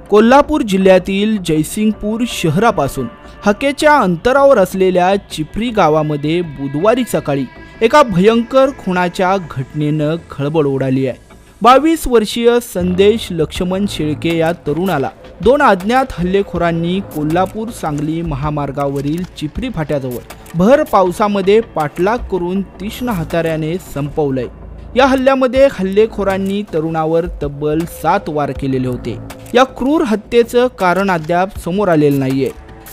कोल्हापूर जिल्ह्यातील जयसिंगपूर शहरापासून हाकेच्या अंतरावर असलेल्या चिपरी गावामध्ये बुधवारी सकाळी एका भयंकर खुनाच्या घटनेनं खळबळ उडाली आहे। 22 वर्षीय संदेश लक्ष्मण शेळके या तरुणाला दोन अज्ञात हल्लेखोरांनी कोल्हापूर सांगली महामार्गावरील चिपरी फाट्याजवळ भर पावसामध्ये पाठलाग करून तीक्ष्ण हत्याराने संपवलंय। या हल्ल्यामध्ये हल्लेखोरांनी तरुणावर तब्बल 7 वार केलेले होते। या क्रूर हत्येचं कारण अद्याप समोर आलेलं नाहीये।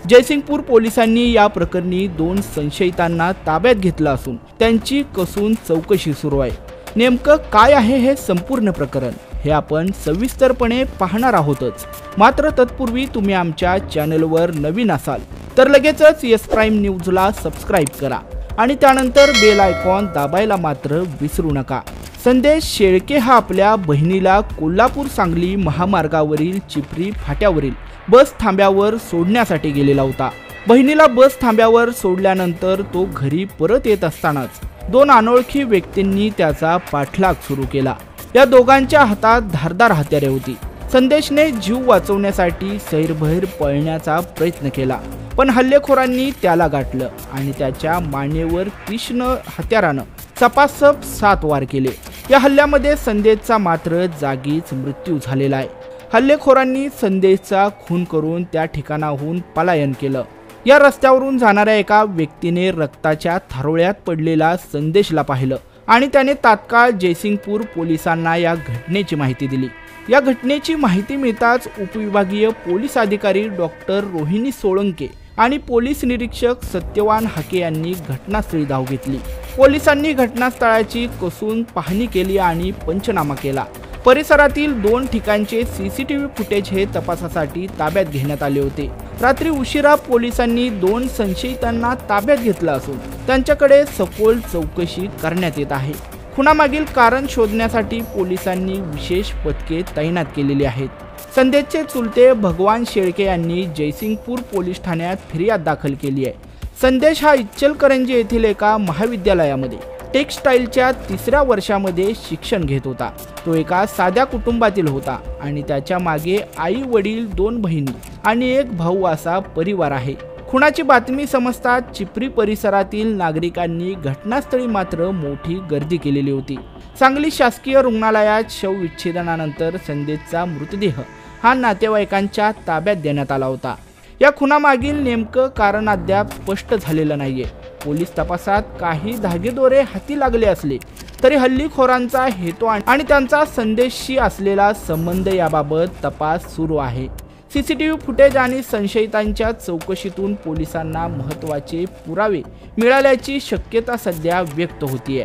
जयसिंगपूर पोलिसांनी या प्रकरणी 2 संशयितांना ताब्यात घेतलं असून त्यांची कसून चौकशी सुरू आहे। नेमकं काय आहे हे संपूर्ण प्रकरण हे आपण सविस्तरपणे पाहणार आहोतच। मात्र तत्पूर्वी तुम्ही आमच्या चॅनलवर नवीन असाल तर लगेचच एस प्राइम न्यूजला सबस्क्राइब करा आणि त्यानंतर बेल आयकॉन दाबायला मात्र विसरू नका। संदेश शेळके हा आपल्या बहिणीला कोल्हापूर सांगली महामार्गावरील चिपरी फाट्यावरील बस थांब्यावर सोडण्यासाठी गेलेला होता। बहिणीला बस थांब्यावर सोडल्यानंतर तो घरी परत येत असतानाच 2 अनोळखी व्यक्तींनी त्याचा पाठलाग सुरू केला। या दोघांच्या हातात धारदार हत्यारे होती। संदेशने जीव वाचवण्यासाठी सैरभैर पळण्याचा प्रयत्न केला, पण हल्लेखोरांनी त्याला गाठलं आणि त्याच्या मानेवर तीक्ष्ण हत्यारानं सपासप 7 वार केले। या हल्ल्यामध्ये संदेशचा मात्र जागीच मृत्यू झालेला आहे। हल्लेखोरांनी संदेशचा खून करून त्या ठिकाणाहून पलायन केलं। या रस्त्यावरून जाणाऱ्या एका व्यक्तीने रक्ताच्या थारोळ्यात पडलेला संदेशला पाहिलं आणि त्याने तात्काळ जयसिंगपूर पोलिसांना या घटनेची माहिती दिली। या घटनेची माहिती मिळताच उपविभागीय पोलीस अधिकारी डॉक्टर रोहिणी सोळंके आणि पोलीस निरीक्षक सत्यवान हाके यांनी घटनास्थळी धाव घेतली। पोलिसांनी घटनास्थळाची कसून पाहणी केली आणि पंचनामा केला। परिसरातील 2 ठिकाणचे सीसीटीव्ही फुटेज हे तपासासाठी ताब्यात घेण्यात आले होते। रात्री उशिरा पोलिसांनी 2 संशयितांना ताब्यात घेतलं असून त्यांच्याकडे सखोल चौकशी करण्यात येत आहे। खुनामागील कारण शोधण्यासाठी पोलिसांनी विशेष पथके तैनात केलेली आहेत। संदेशचे चुलते भगवान शेळके यांनी जयसिंगपूर पोलीस ठाण्यात फिर्याद दाखल केली आहे। संदेश हा इचलकरंजी येथील एका महाविद्यालयामध्ये टेक्स्टाईलच्या 3ऱ्या वर्षामध्ये शिक्षण घेत होता। तो एका साध्या कुटुंबातील होता आणि त्याच्या मागे आई वडील 2 बहिणी आणि 1 भाऊ असा परिवार आहे। खुनाची बातमी समजताच चिपरी परिसरातील नागरिकांनी घटनास्थळी मात्र मोठी गर्दी केलेली होती। सांगली शासकीय रुग्णालयात शवविच्छेदनानंतर संदेशचा मृतदेह हा नातेवाईकांच्या ताब्यात देण्यात आला होता। या खुनामागील नेमकं कारण अद्याप स्पष्ट झालेलं नाहीये। पोलीस तपासात काही धागेदोरे हाती लागले असले तरी हल्लेखोरांचा हेतू आणि त्यांचा संदेशशी असलेला संबंध याबाबत तपास सुरू आहे। सीसीटीव्ही फुटेज आणि संशयितांच्या चौकशीतून पोलिसांना महत्त्वाचे पुरावे मिळाल्याची शक्यता सध्या व्यक्त होतीये।